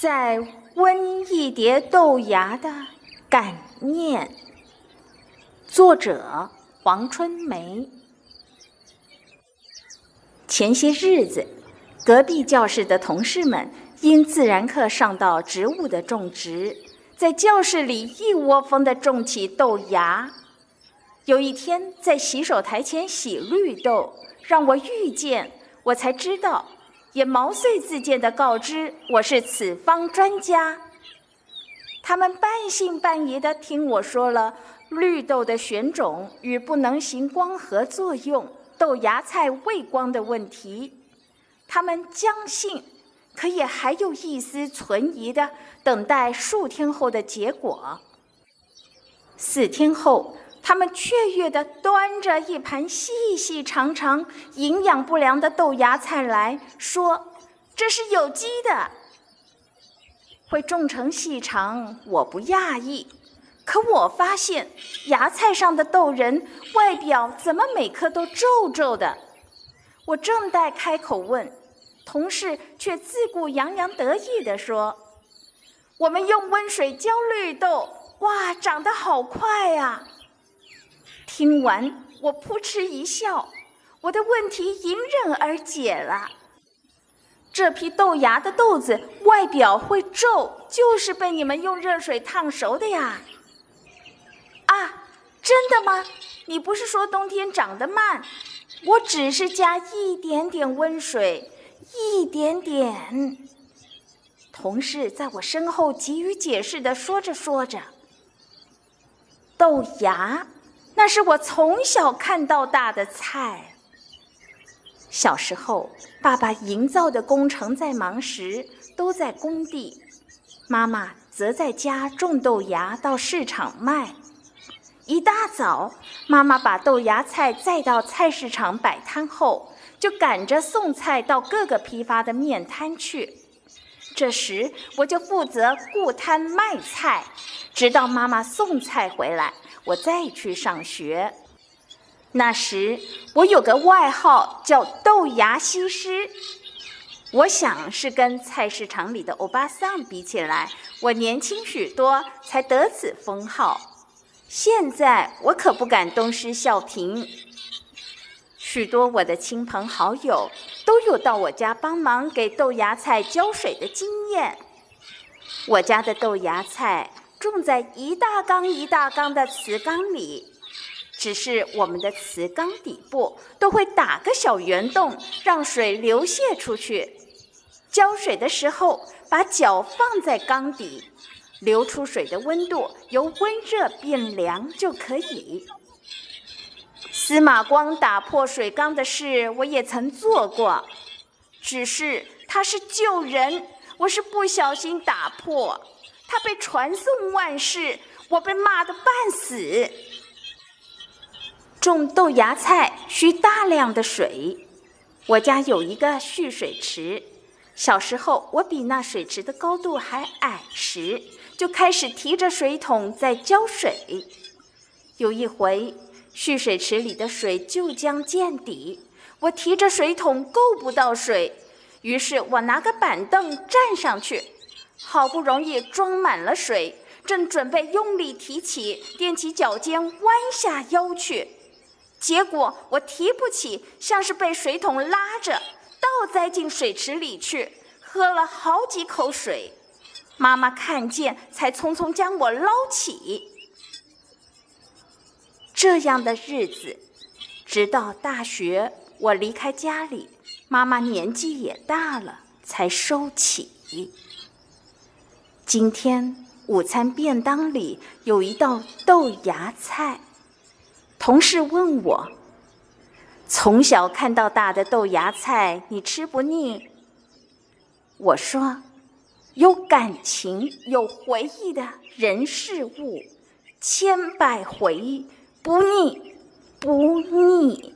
再温一碟豆芽的感念。作者黄春梅。前些日子，隔壁教室的同事们因自然课上到植物的种植，在教室里一窝蜂地种起豆芽。有一天在洗手台前洗绿豆，让我遇见，我才知道，也毛遂自荐地告知我是此方专家。他们半信半疑地听我说了绿豆的选种与不能行光合作用、豆芽菜畏光的问题。他们将信，可也还有一丝存疑地等待数天后的结果。4天后，他们雀跃地端着一盘细细长长、营养不良的豆芽菜来说：“这是有机的。”会种成细长，我不讶异，可我发现芽菜上的豆仁外表怎么每颗都皱皱的？我正待开口问，同事却自顾洋洋得意地说：“我们用温水浇绿豆，哇，长得好快啊！”听完，我扑哧一笑，我的问题迎刃而解了。这批豆芽的豆子外表会皱，就是被你们用热水烫熟的呀。啊，真的吗？你不是说冬天长得慢？我只是加一点点温水，一点点。同事在我身后急于解释地说着说着，豆芽，那是我从小看到大的菜。小时候，爸爸营造的工程在忙时都在工地，妈妈则在家种豆芽到市场卖。一大早，妈妈把豆芽菜载到菜市场摆摊后，就赶着送菜到各个批发的面摊去。这时，我就负责顾摊卖菜，直到妈妈送菜回来，我再去上学。那时我有个外号叫豆芽西施，我想是跟菜市场里的欧巴桑比起来，我年轻许多，才得此封号。现在我可不敢东施效颦，许多我的亲朋好友都有到我家帮忙给豆芽菜浇水的经验。我家的豆芽菜种在一大缸一大缸的瓷缸里，只是我们的瓷缸底部都会打个小圆洞，让水流泻出去。浇水的时候，把脚放在缸底，流出水的温度由温热变凉就可以。司马光打破水缸的事我也曾做过，只是他是救人，我是不小心打破，他被传颂万世，我被骂得半死。种豆芽菜需大量的水，我家有一个蓄水池，小时候我比那水池的高度还矮时，就开始提着水桶在浇水。有一回，蓄水池里的水就将见底，我提着水桶够不到水，于是我拿个板凳站上去，好不容易装满了水，正准备用力提起，踮起脚尖弯下腰去，结果我提不起，像是被水桶拉着倒栽进水池里去，喝了好几口水。妈妈看见，才匆匆将我捞起。这样的日子，直到大学我离开家里，妈妈年纪也大了，才收起。今天午餐便当里有一道豆芽菜，同事问我，从小看到大的豆芽菜，你吃不腻？我说，有感情、有回忆的人事物，千百回，不腻，不腻。